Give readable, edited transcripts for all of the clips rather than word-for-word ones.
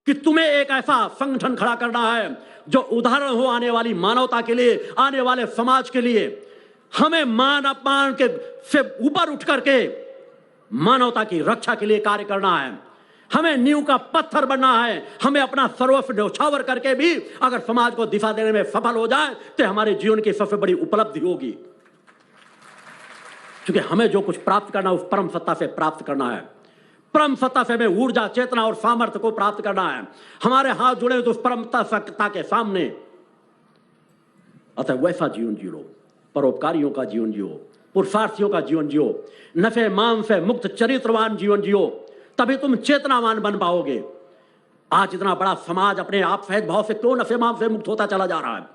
कि तुम्हें एक ऐसा संगठन खड़ा करना है जो उदाहरण हो आने वाली मानवता के लिए, आने वाले समाज के लिए। हमें मान अपमान के से ऊपर उठ करके मानवता की रक्षा के लिए कार्य करना है। हमें नींव का पत्थर बनना है। हमें अपना सर्वस्व न्यौछावर करके भी अगर समाज को दिशा देने में सफल हो जाए तो हमारे जीवन की सबसे बड़ी उपलब्धि होगी। क्योंकि हमें जो कुछ प्राप्त करना है उस परम सत्ता से प्राप्त करना है। परम सत्ता से हमें ऊर्जा, चेतना और सामर्थ्य को प्राप्त करना है। हमारे हाथ जुड़े तो उस परम सत्ता के सामने। अतः वैसा जीवन जी लो, परोपकारियों का जीवन जियो, पुरुषार्थियों का जीवन जियो, नफे मान से मुक्त चरित्रवान जीवन जियो, तभी तुम चेतनावान बन पाओगे। आज इतना बड़ा समाज अपने आप सहज भाव से क्यों नफे मान से मुक्त होता चला जा रहा है?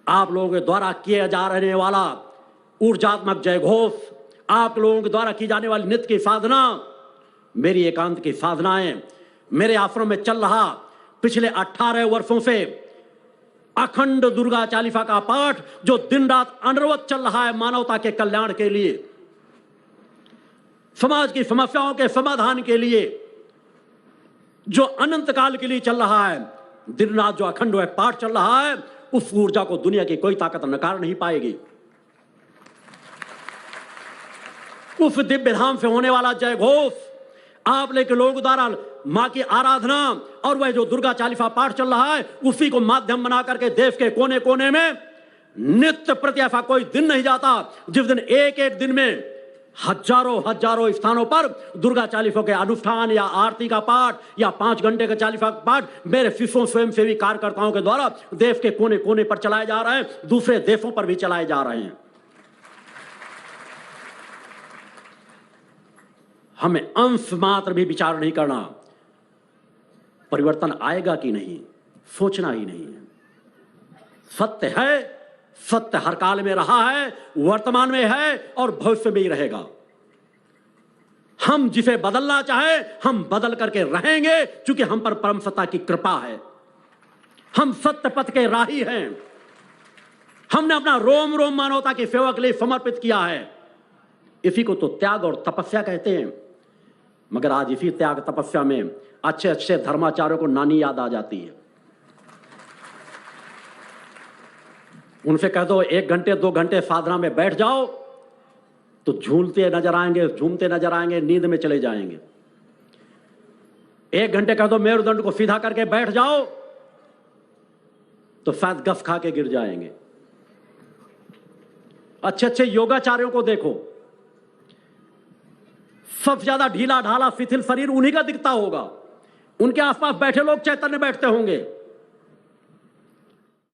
आप लोगों के द्वारा किए जा रहने वाला ऊर्जात्मक जयघोष, आप लोगों के द्वारा की जाने वाली नित्य की साधना, मेरी एकांत की साधनाएं, मेरे आश्रम में चल रहा पिछले 18 वर्षों से अखंड दुर्गा चालीसा का पाठ जो दिन रात अनवरत चल रहा है मानवता के कल्याण के लिए, समाज की समस्याओं के समाधान के लिए, जो अनंत काल के लिए चल रहा है, दिन रात जो अखंड पाठ चल रहा है, उस ऊर्जा को दुनिया की कोई ताकत नकार नहीं पाएगी। उस दिव्य धाम से होने वाला जय घोष आप लेके लोगों द्वारा मां की आराधना और वह जो दुर्गा चालीसा पाठ चल रहा है उसी को माध्यम बना करके देश के कोने कोने में नित्य प्रति ऐसा कोई दिन नहीं जाता जिस दिन एक एक दिन में हजारों स्थानों पर दुर्गा चालीसों के अनुष्ठान या आरती का पाठ या 5 घंटे का चालीसा का पाठ मेरे शिष्यों स्वयंसेवी कार्यकर्ताओं के द्वारा देश के कोने कोने पर चलाए जा रहे हैं, दूसरे देशों पर भी चलाए जा रहे हैं। हमें अंश मात्र भी विचार नहीं करना, परिवर्तन आएगा कि नहीं सोचना ही नहीं है। सत्य है, सत्य हर काल में रहा है, वर्तमान में है और भविष्य में ही रहेगा। हम जिसे बदलना चाहे हम बदल करके रहेंगे क्योंकि हम पर परम सत्ता की कृपा है। हम सत्य पथ के राही हैं। हमने अपना रोम रोम मानवता की सेवा के लिए समर्पित किया है। इसी को तो त्याग और तपस्या कहते हैं। मगर आज इसी त्याग तपस्या में अच्छे अच्छे धर्माचार्यों को नानी याद आ जाती है। उनसे कह दो 1 घंटे 2 घंटे साधना में बैठ जाओ तो झूलते नजर आएंगे, झूमते नजर आएंगे, नींद में चले जाएंगे। 1 घंटे कह दो मेरुदंड को सीधा करके बैठ जाओ तो शायद गफ खा के गिर जाएंगे। अच्छे अच्छे योगाचार्यों को देखो, सबसे ज्यादा ढीला ढाला शिथिल शरीर उन्हीं का दिखता होगा। उनके आसपास बैठे लोग चैतन्य बैठते होंगे।